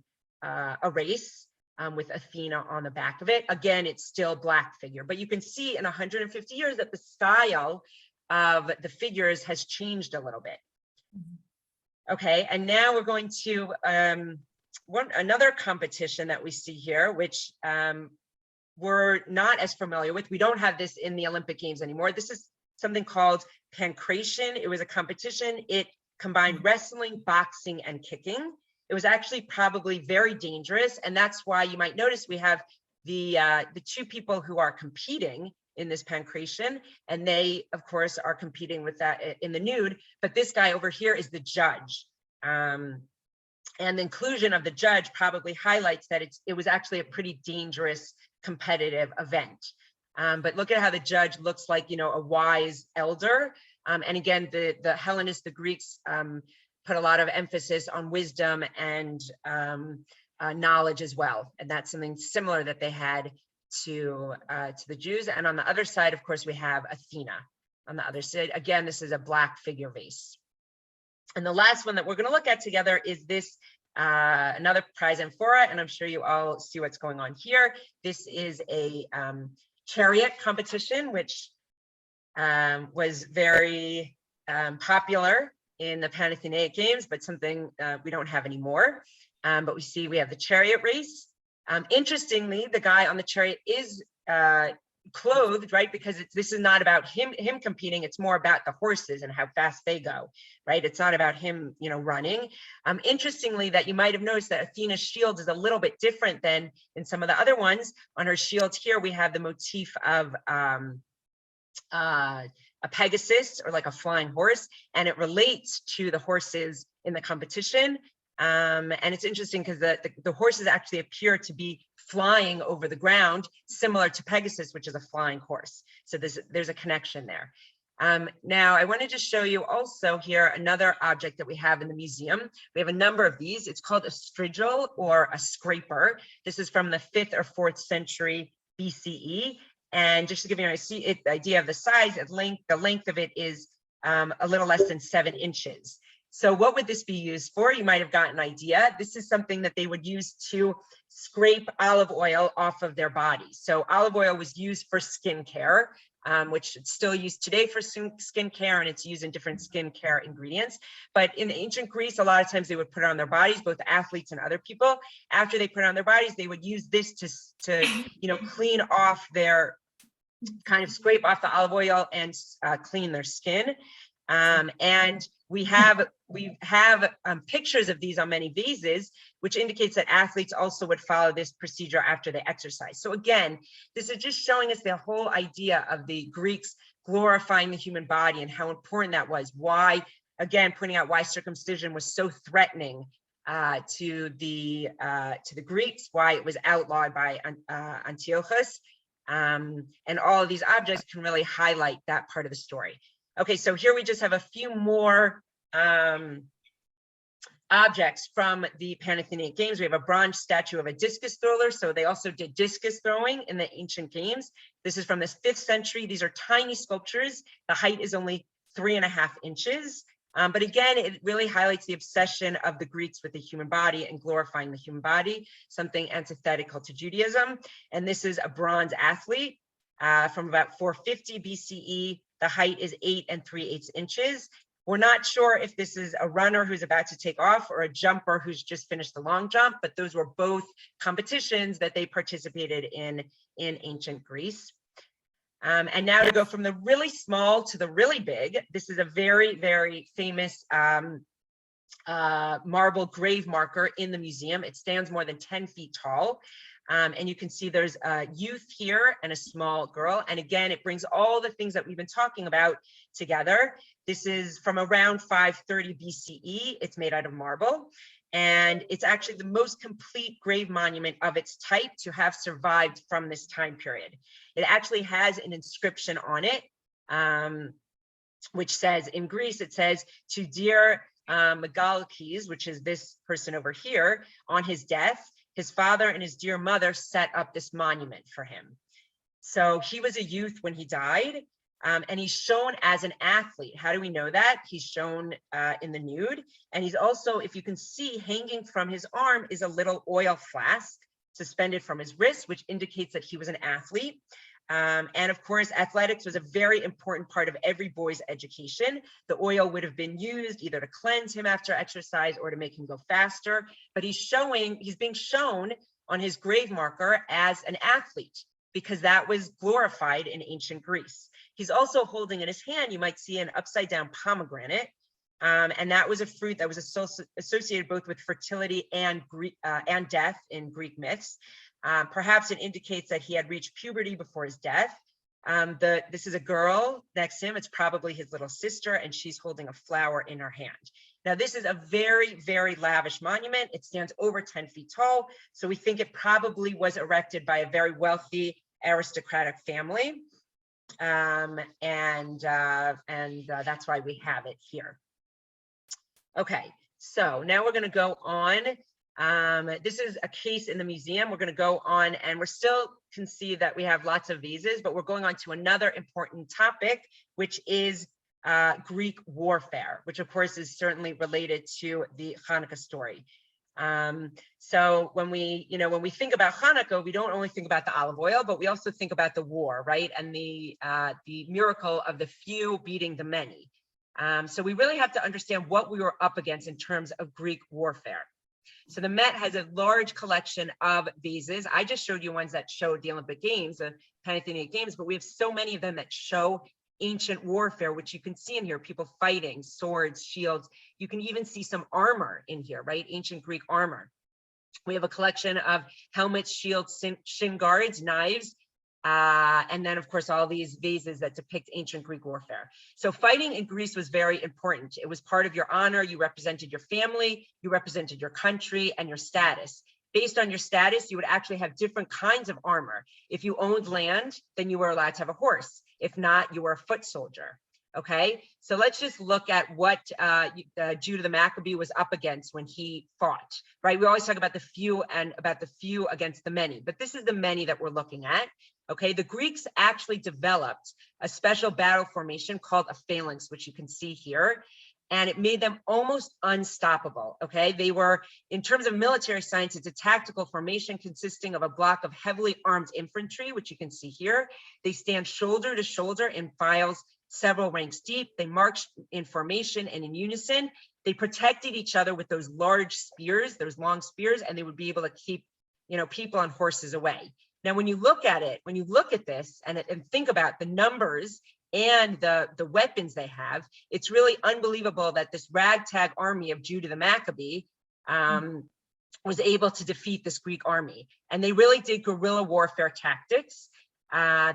race with Athena on the back of it. Again, it's still black figure, but you can see in 150 years that the style of the figures has changed a little bit. Okay, and now we're going to another competition that we see here, which we're not as familiar with. We don't have this in the Olympic Games anymore. This is something called Pancration. It was a competition. It combined wrestling, boxing, and kicking. It was actually probably very dangerous, and that's why you might notice we have the 2 people who are competing in this Pancration, and they, of course, are competing with that in the nude. But this guy over here is the judge. And the inclusion of the judge probably highlights that it was actually a pretty dangerous competitive event. But look at how the judge looks like, you know, a wise elder. And again, the Hellenists, the Greeks, put a lot of emphasis on wisdom and knowledge as well. And that's something similar that they had to the Jews. And on the other side, of course, we have Athena on the other side. Again, this is a black figure vase. And the last one that we're going to look at together is this, another prize Amphora, and I'm sure you all see what's going on here. This is a chariot competition, which was very popular in the Panicking Games, but something we don't have anymore. But we have the chariot race. Interestingly, the guy on the chariot is clothed, right? Because this is not about him competing. It's more about the horses and how fast they go, right? It's not about him, you know, running. Interestingly, that you might have noticed that Athena's shield is a little bit different than in some of the other ones. On her shield here, we have the motif of a Pegasus, or like a flying horse, and it relates to the horses in the competition. And it's interesting because the horses actually appear to be flying over the ground, similar to Pegasus, which is a flying horse. So there's a connection there. Now, I wanted to show you also here another object that we have in the museum. We have a number of these. It's called a Stridgel, or a scraper. This is from the 5th or 4th century BCE. And just to give you an idea of the size, the length of it is a little less than 7 inches. So what would this be used for? You might have gotten an idea. This is something that they would use to scrape olive oil off of their bodies. So olive oil was used for skincare, which it's still used today for skincare, and it's used in different skincare ingredients. But in ancient Greece, a lot of times they would put it on their bodies, both athletes and other people. After they put it on their bodies, they would use this to you know, clean off their, kind of scrape off the olive oil and clean their skin. And we have pictures of these on many vases, which indicates that athletes also would follow this procedure after they exercise. So again, this is just showing us the whole idea of the Greeks glorifying the human body and how important that was. Why, again, pointing out why circumcision was so threatening to the Greeks, why it was outlawed by Antiochus. And all of these objects can really highlight that part of the story. Okay, so here we just have a few more objects from the Panicking Games. We have a bronze statue of a discus thrower. So they also did discus throwing in the ancient games. This is from the 5th century. These are tiny sculptures. The height is only 3.5 inches. But again, it really highlights the obsession of the Greeks with the human body and glorifying the human body, something antithetical to Judaism. And this is a bronze athlete from about 450 BCE. The height is 8 3/8 inches. We're not sure if this is a runner who's about to take off or a jumper who's just finished the long jump, but those were both competitions that they participated in ancient Greece. And now to go from the really small to the really big, this is a very, very famous marble grave marker in the museum. It stands more than 10 feet tall. And you can see there's a youth here and a small girl. And again, it brings all the things that we've been talking about together. This is from around 530 BCE. It's made out of marble. And it's actually the most complete grave monument of its type to have survived from this time period. It actually has an inscription on it, which says, in Greece, it says, to dear Megalkes, which is this person over here, on his death, his father and his dear mother set up this monument for him. So he was a youth when he died, and he's shown as an athlete. How do we know that? He's shown in the nude. And he's also, if you can see, hanging from his arm is a little oil flask suspended from his wrist, which indicates that he was an athlete. And of course, athletics was a very important part of every boy's education. The oil would have been used either to cleanse him after exercise or to make him go faster. But he's being shown on his grave marker as an athlete because that was glorified in ancient Greece. He's also holding in his hand, you might see an upside down pomegranate. And that was a fruit that was associated both with fertility and death in Greek myths. Perhaps it indicates that he had reached puberty before his death. This is a girl next to him. It's probably his little sister, and she's holding a flower in her hand. Now, this is a very, very lavish monument. It stands over 10 feet tall. So we think it probably was erected by a very wealthy aristocratic family. That's why we have it here. Okay, so now we're going to go on. This is a case in the museum. We're going to go on, and we're still can see that we have lots of vases, but we're going on to another important topic, which is Greek warfare, which of course is certainly related to the Hanukkah story. So when we think about Hanukkah, we don't only think about the olive oil, but we also think about the war, right? And the miracle of the few beating the many. So we really have to understand what we were up against in terms of Greek warfare. So the Met has a large collection of vases. I just showed you ones that showed the Olympic Games, the Panicking Games, but we have so many of them that show ancient warfare, which you can see in here, people fighting, swords, shields. You can even see some armor in here, right? Ancient Greek armor. We have a collection of helmets, shields, shin guards, knives, and then of course, all these vases that depict ancient Greek warfare. So fighting in Greece was very important. It was part of your honor. You represented your family, you represented your country and your status. Based on your status, you would actually have different kinds of armor. If you owned land, then you were allowed to have a horse. If not, you were a foot soldier. Okay, so let's just look at what Judah the Maccabee was up against when he fought, right? We always talk about the few and about the few against the many, but this is the many that we're looking at. Okay, the Greeks actually developed a special battle formation called a phalanx, which you can see here, and it made them almost unstoppable. Okay, they were, in terms of military science, it's a tactical formation consisting of a block of heavily armed infantry, which you can see here. They stand shoulder to shoulder in files several ranks deep. They marched in formation and in unison. They protected each other with those large spears, those long spears, and they would be able to keep, people on horses away. Now, when you look at it, when you look at this and think about the numbers and the weapons they have, it's really unbelievable that this ragtag army of Judah the Maccabee was able to defeat this Greek army. And they really did guerrilla warfare tactics.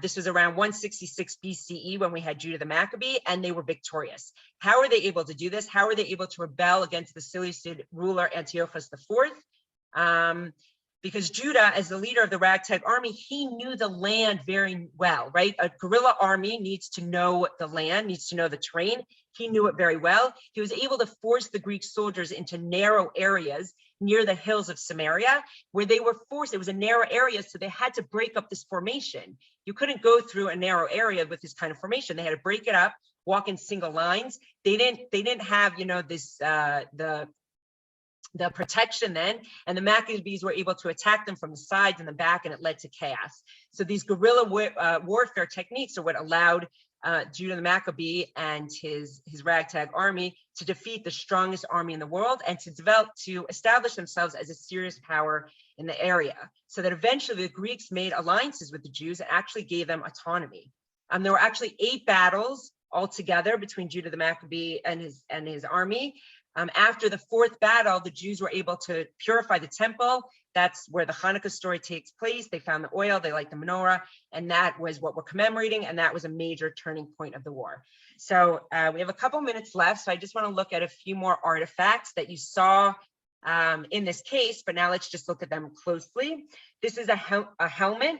This was around 166 BCE when we had Judah the Maccabee, and they were victorious. How are they able to do this? How are they able to rebel against the Seleucid ruler Antiochus IV? Because Judah, as the leader of the ragtag army, he knew the land very well, right? A guerrilla army needs to know the land, needs to know the terrain. He knew it very well. He was able to force the Greek soldiers into narrow areas near the hills of Samaria, where they were forced. It was a narrow area, so they had to break up this formation. You couldn't go through a narrow area with this kind of formation. They had to break it up, walk in single lines. They didn't have, this the protection then, and the Maccabees were able to attack them from the sides and the back, and it led to chaos. So these guerrilla warfare techniques are what allowed Judah the Maccabee and his ragtag army to defeat the strongest army in the world and to establish themselves as a serious power in the area, so that eventually the Greeks made alliances with the Jews and actually gave them autonomy. There were actually 8 battles altogether between Judah the Maccabee and his army. After the 4th battle, the Jews were able to purify the temple. That's where the Hanukkah story takes place. They found the oil, they light the menorah, and that was what we're commemorating, and that was a major turning point of the war. So we have a couple minutes left, so I just want to look at a few more artifacts that you saw in this case, but now let's just look at them closely. This is a helmet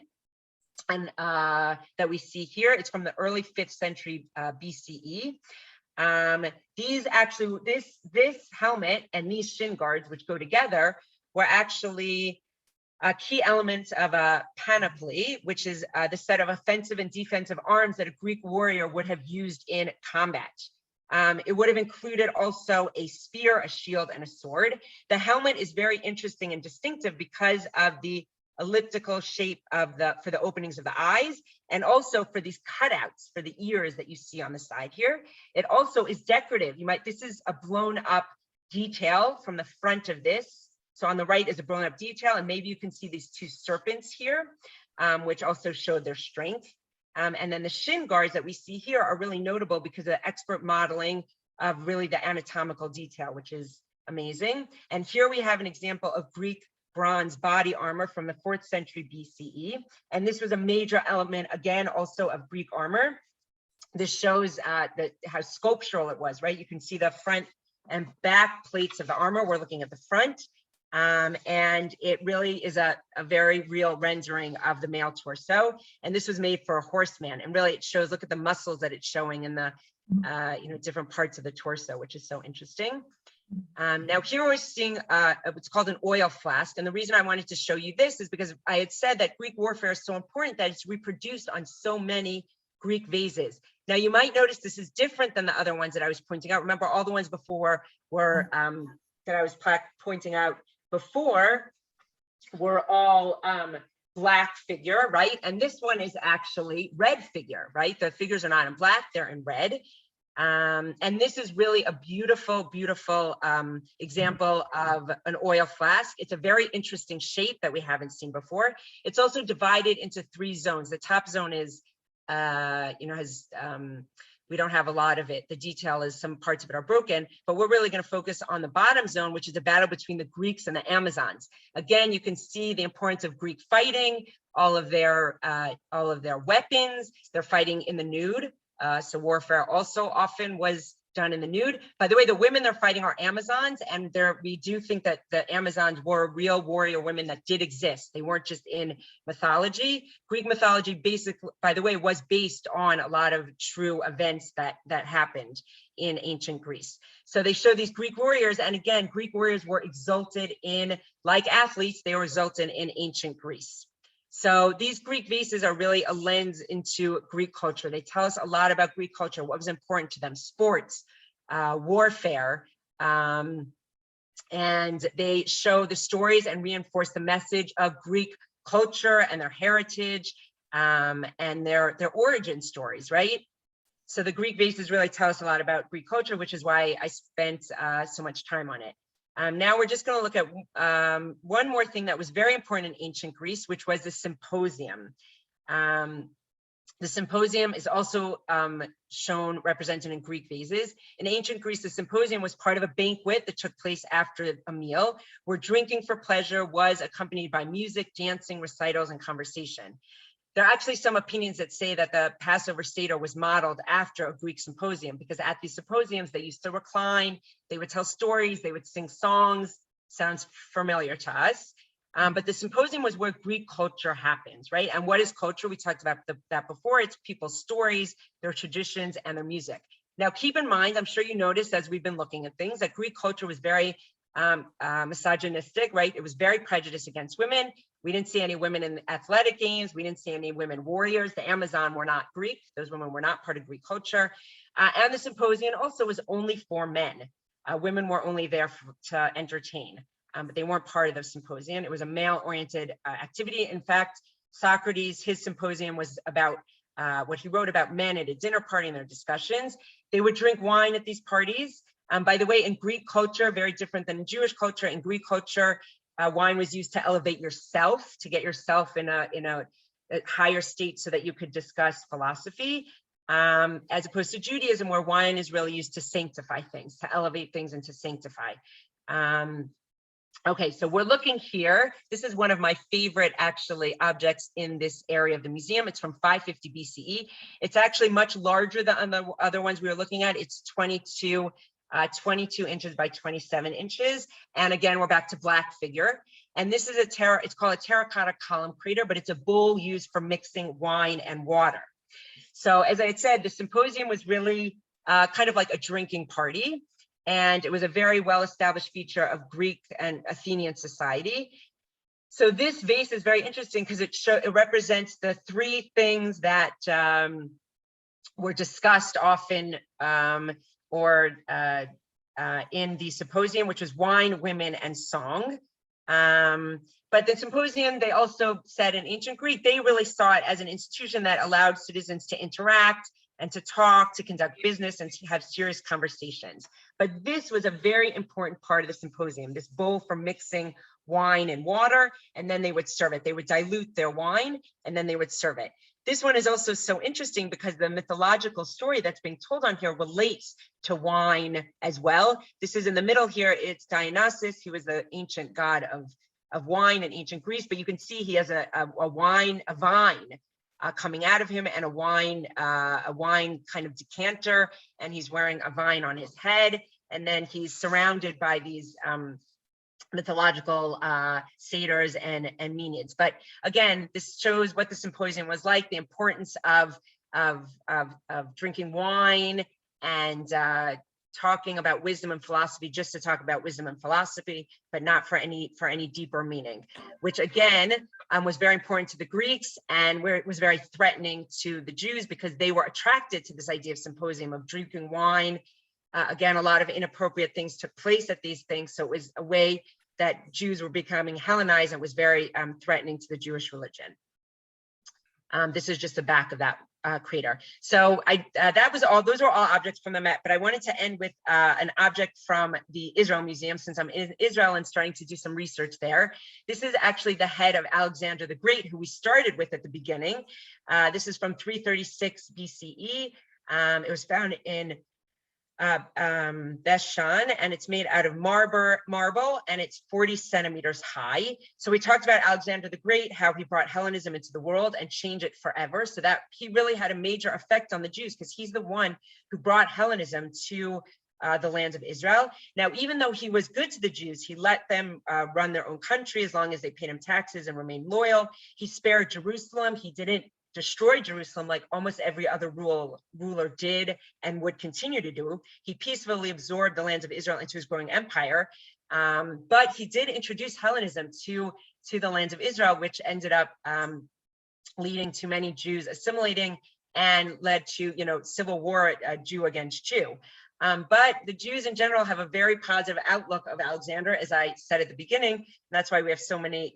and that we see here. It's from the early 5th century BCE. This helmet and these shin guards, which go together, were actually key elements of a panoply, which is the set of offensive and defensive arms that a Greek warrior would have used in combat. It would have included also a spear, a shield, and a sword. The helmet is very interesting and distinctive because of the elliptical shape of for the openings of the eyes, and also for these cutouts for the ears that you see on the side here. It also is decorative. This is a blown up detail from the front of this. So on the right is a blown up detail, and maybe you can see these 2 serpents here, which also show their strength. And then the shin guards that we see here are really notable because of the expert modeling of really the anatomical detail, which is amazing. And here we have an example of Greek bronze body armor from the 4th century BCE. And this was a major element, again, also of Greek armor. This shows how sculptural it was, right? You can see the front and back plates of the armor. We're looking at the front. And it really is a very real rendering of the male torso. And this was made for a horseman. And really it shows, look at the muscles that it's showing in the different parts of the torso, which is so interesting. Now here we're seeing what's called an oil flask. And the reason I wanted to show you this is because I had said that Greek warfare is so important that it's reproduced on so many Greek vases. Now you might notice this is different than the other ones that I was pointing out. Remember, all the ones before were that I was pointing out before were all black figure, right? And this one is actually red figure, right? The figures are not in black, they're in red. And this is really a beautiful, beautiful example of an oil flask. It's a very interesting shape that we haven't seen before. It's also divided into 3 zones. The top zone is, we don't have a lot of it. The detail is some parts of it are broken, but we're really going to focus on the bottom zone, which is a battle between the Greeks and the Amazons. Again, you can see the importance of Greek fighting, all of their weapons. They're fighting in the nude. So warfare also often was done in the nude. By the way, the women they're fighting are Amazons, and we do think that the Amazons were real warrior women that did exist. They weren't just in mythology. Greek mythology, basically, by the way, was based on a lot of true events that happened in ancient Greece. So they show these Greek warriors, and again, Greek warriors were exalted in, like athletes, they were exalted in ancient Greece. So these Greek vases are really a lens into Greek culture. They tell us a lot about Greek culture, what was important to them, sports, warfare, and they show the stories and reinforce the message of Greek culture and their heritage and their origin stories, right? So the Greek vases really tell us a lot about Greek culture, which is why I spent so much time on it. Now we're just going to look at one more thing that was very important in ancient Greece, which was the Symposium. The Symposium is also shown represented in Greek vases. In ancient Greece, the Symposium was part of a banquet that took place after a meal, where drinking for pleasure was accompanied by music, dancing, recitals, and conversation. There are actually some opinions that say that the Passover Seder was modeled after a Greek symposium, because at these symposiums, they used to recline, they would tell stories, they would sing songs. Sounds familiar to us. But the symposium was where Greek culture happens, right? And what is culture? We talked about that before. It's people's stories, their traditions, and their music. Now, keep in mind, I'm sure you noticed as we've been looking at things, that Greek culture was very misogynistic, right? It was very prejudiced against women. We didn't see any women in athletic games. We didn't see any women warriors. The Amazon were not Greek. Those women were not part of Greek culture. And the Symposium also was only for men. Women were only there to entertain, but they weren't part of the Symposium. It was a male-oriented activity. In fact, Socrates, his Symposium was about what he wrote about men at a dinner party and their discussions. They would drink wine at these parties. By the way, in Greek culture, very different than in Jewish culture, in Greek culture, wine was used to elevate yourself, to get yourself in a higher state so that you could discuss philosophy, as opposed to Judaism, where wine is really used to sanctify things, to elevate things and to sanctify. Okay, so we're looking here. This is one of my favorite, actually, objects in this area of the museum. It's from 550 BCE. It's actually much larger than the other ones we were looking at. It's 22 inches by 27 inches. And again, we're back to black figure. And this is it's called a terracotta column crater, but it's a bowl used for mixing wine and water. So as I had said, the Symposium was really kind of like a drinking party. And it was a very well-established feature of Greek and Athenian society. So this vase is very interesting because it represents the 3 things that were discussed often in the Symposium, which was wine, women, and song. But the Symposium, they also said in ancient Greek, they really saw it as an institution that allowed citizens to interact and to talk, to conduct business, and to have serious conversations. But this was a very important part of the Symposium, this bowl for mixing wine and water, and then they would serve it. They would dilute their wine, and then they would serve it. This one is also so interesting because the mythological story that's being told on here relates to wine as well. This is in the middle here. It's Dionysus. He was the ancient god of wine in ancient Greece, but you can see he has a vine coming out of him, and a wine kind of decanter, and he's wearing a vine on his head, and then he's surrounded by these mythological satyrs and Maenads. But again, this shows what the symposium was like, the importance of drinking wine and talking about wisdom and philosophy, just to talk about wisdom and philosophy, but not for any deeper meaning, which again was very important to the Greeks, and where it was very threatening to the Jews, because they were attracted to this idea of symposium, of drinking wine. Again, a lot of inappropriate things took place at these things, so it was a way that Jews were becoming Hellenized, and was very threatening to the Jewish religion. This is just the back of that crater. So that was all. Those were all objects from the Met, but I wanted to end with an object from the Israel Museum, since I'm in Israel and starting to do some research there. This is actually the head of Alexander the Great, who we started with at the beginning. This is from 336 BCE. It was found in Beshan, and it's made out of marble, and it's 40 centimeters high. So we talked about Alexander the Great, how he brought Hellenism into the world and changed it forever. So that he really had a major effect on the Jews, because he's the one who brought Hellenism to the lands of Israel. Now, even though he was good to the Jews, he let them run their own country as long as they paid him taxes and remained loyal. He spared Jerusalem. He didn't destroy Jerusalem like almost every other ruler did and would continue to do. He peacefully absorbed the lands of Israel into his growing empire, but he did introduce Hellenism to the lands of Israel, which ended up leading to many Jews assimilating and led to, civil war, Jew against Jew. But the Jews in general have a very positive outlook of Alexander, as I said at the beginning. And that's why we have so many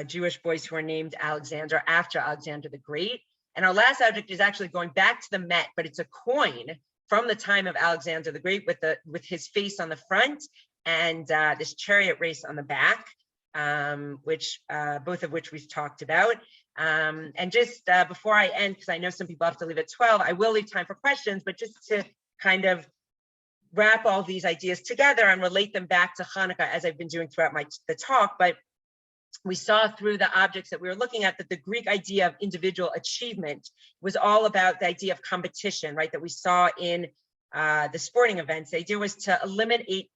Jewish boys who are named Alexander after Alexander the Great. And our last object is actually going back to the Met, but it's a coin from the time of Alexander the Great with his face on the front and this chariot race on the back, both of which we've talked about. And just before I end, because I know some people have to leave at 12, I will leave time for questions, but just to kind of wrap all these ideas together and relate them back to Hanukkah, as I've been doing throughout the talk. But we saw through the objects that we were looking at that the Greek idea of individual achievement was all about the idea of competition, right? That we saw in the sporting events. The idea was to eliminate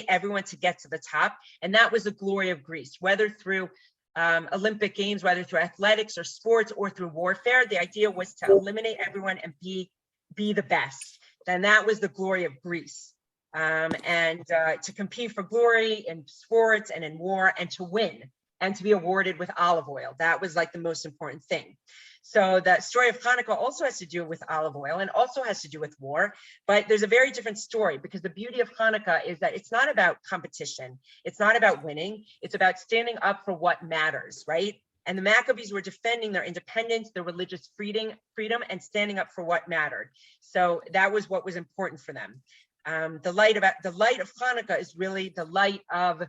everyone to get to the top. And that was the glory of Greece, whether through Olympic Games, whether through athletics or sports or through warfare. The idea was to eliminate everyone and be the best. And that was the glory of Greece. And to compete for glory in sports and in war, and to win, and to be awarded with olive oil. That was like the most important thing. So the story of Hanukkah also has to do with olive oil and also has to do with war, but there's a very different story, because the beauty of Hanukkah is that it's not about competition. It's not about winning. It's about standing up for what matters, right? And the Maccabees were defending their independence, their religious freedom, and standing up for what mattered. So that was what was important for them. The light of Hanukkah is really the light of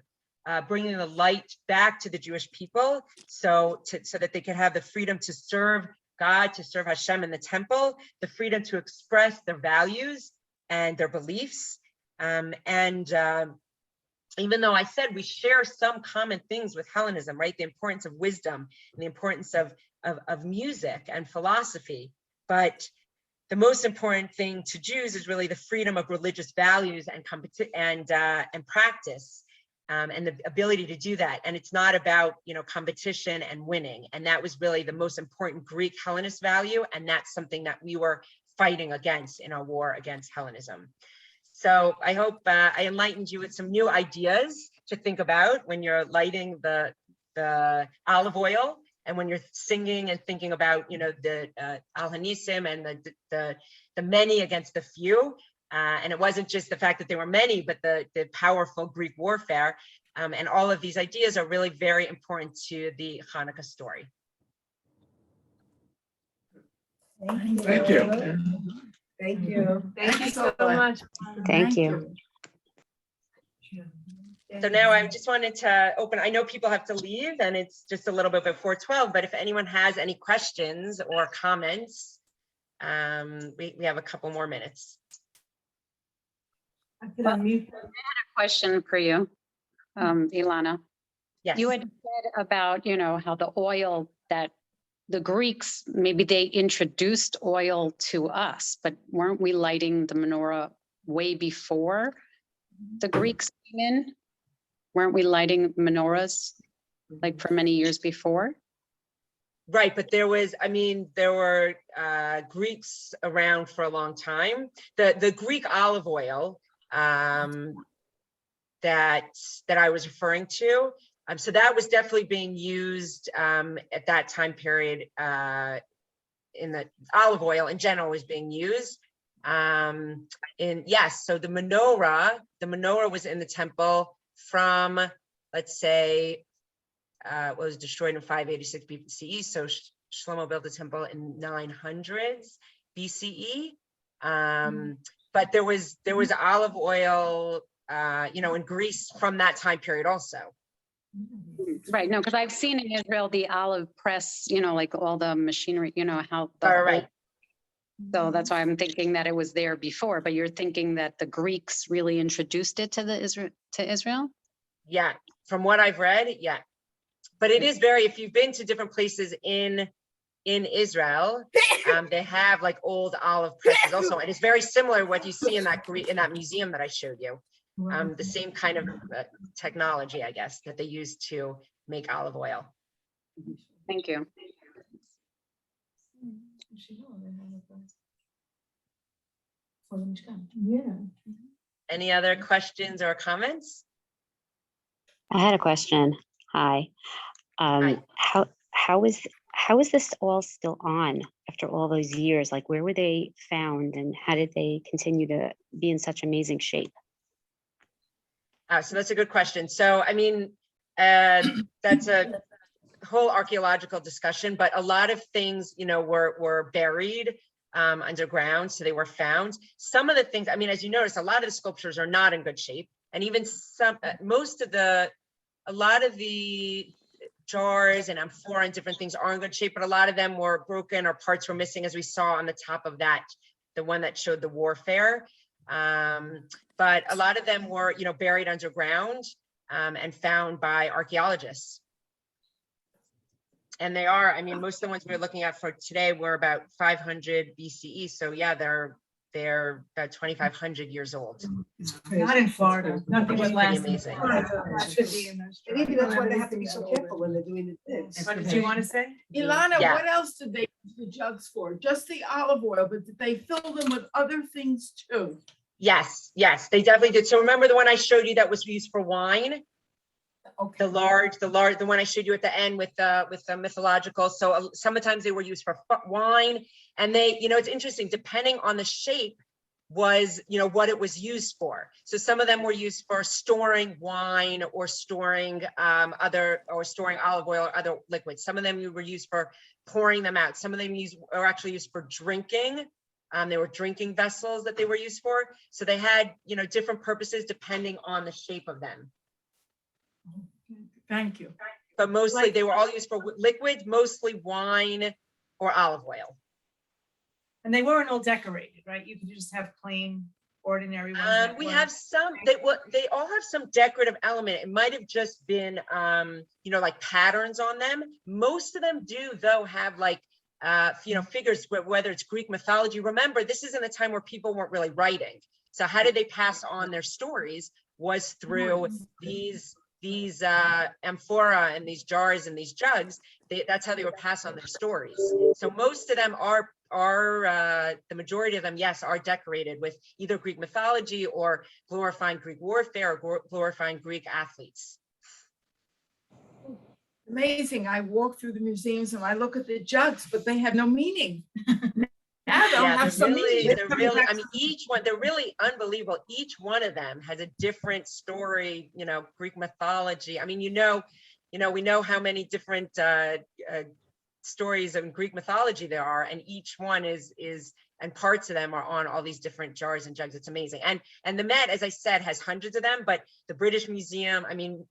bringing the light back to the Jewish people, so that they can have the freedom to serve God, to serve Hashem in the temple, the freedom to express their values and their beliefs. Even though I said we share some common things with Hellenism, right? The importance of wisdom and the importance of music and philosophy, but the most important thing to Jews is really the freedom of religious values and practice. And the ability to do that. And it's not about, competition and winning. And that was really the most important Greek Hellenist value. And that's something that we were fighting against in our war against Hellenism. So I hope I enlightened you with some new ideas to think about when you're lighting the olive oil, and when you're singing and thinking about, the Al-Hanisim and the many against the few. And it wasn't just the fact that there were many, but the powerful Greek warfare. And all of these ideas are really very important to the Hanukkah story. Thank you. Thank you. Thank you so much. Thank you. So now I just wanted to open, I know people have to leave and it's just a little bit before 12, but if anyone has any questions or comments, we have a couple more minutes. I could unmute. Question for you. Ilana. Yes. You had said about, how the oil that the Greeks, maybe they introduced oil to us, but weren't we lighting the menorah way before the Greeks came in? Weren't we lighting menorahs like for many years before? Right, but there were Greeks around for a long time. The Greek olive oil that I was referring to, so that was definitely being used at that time period. In the olive oil in general was being used. So the menorah was in the temple from, let's say, was destroyed in 586 BCE. So Shlomo built the temple in 900s BCE. But there was olive oil, in Greece from that time period also. Right, no, because I've seen in Israel the olive press, like all the machinery, how. All right. So that's why I'm thinking that it was there before, but you're thinking that the Greeks really introduced it to Israel? Yeah, from what I've read, yeah. But it is if you've been to different places in Israel, they have like old olive presses also, and it's very similar to what you see in that museum that I showed you. The same kind of technology, I guess, that they use to make olive oil. Thank you. Yeah. Any other questions or comments? I had a question. Hi. Hi. How is this all still on after all those years? Like, where were they found, and how did they continue to be in such amazing shape? So that's a good question. So, that's a whole archaeological discussion, but a lot of things, were buried underground, so they were found. Some of the things, as you notice, a lot of the sculptures are not in good shape, and even a lot of the jars and amphora and different things are in good shape, but a lot of them were broken or parts were missing, as we saw on the top of that, the one that showed the warfare. But a lot of them were, buried underground and found by archaeologists. And they are, most of the ones we're looking at for today were about 500 BCE. So yeah, they're about 2,500 years old. Not in Florida. Nothing would Pretty last. amazing. Should be in those. Maybe that's why they have to be so careful when they're doing this. What did you want to say? Ilana, Yeah. what else did they use the jugs for? Just the olive oil, but did they fill them with other things too? Yes, they definitely did. So remember the one I showed you that was used for wine? Okay. The one I showed you at the end with the mythological. So sometimes they were used for wine, and they, it's interesting, depending on the shape was, what it was used for. So some of them were used for storing wine or storing storing olive oil or other liquids. Some of them were used for pouring them out. Some of them were actually used for drinking. They were drinking vessels that they were used for. So they had, different purposes depending on the shape of them. Thank you. But mostly they were all used for liquid, mostly wine or olive oil. And they weren't all decorated, right? You could just have plain, ordinary ones. that We were- have some, they all have some decorative element. It might have just been, like patterns on them. Most of them do though have like, figures, whether it's Greek mythology. Remember, this is in a time where people weren't really writing. So how did they pass on their stories was through these amphora and these jars and these jugs. That's how they would pass on their stories. So most of them are the majority of them, yes, are decorated with either Greek mythology or glorifying Greek warfare or glorifying Greek athletes. Amazing. I walk through the museums and I look at the jugs, but they have no meaning. Now they'll Yeah, have some meaning. they're really, each one, they're really unbelievable. Each one of them has a different story, Greek mythology. We know how many different stories of Greek mythology there are, and each one is and parts of them are on all these different jars and jugs. It's amazing. And the Met, as I said, has hundreds of them, but the British Museum,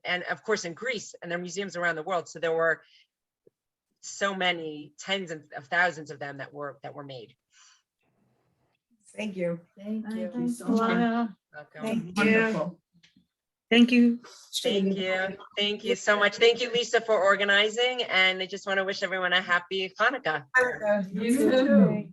and of course in Greece, and there are museums around the world. So there were so many, tens of thousands of them that were made. Thank you. Thank you. Thanks, Ilana. Welcome. Thank you. Thank you. Thank you. Thank you so much. Thank you, Lisa, for organizing. And I just want to wish everyone a happy Hanukkah. You too.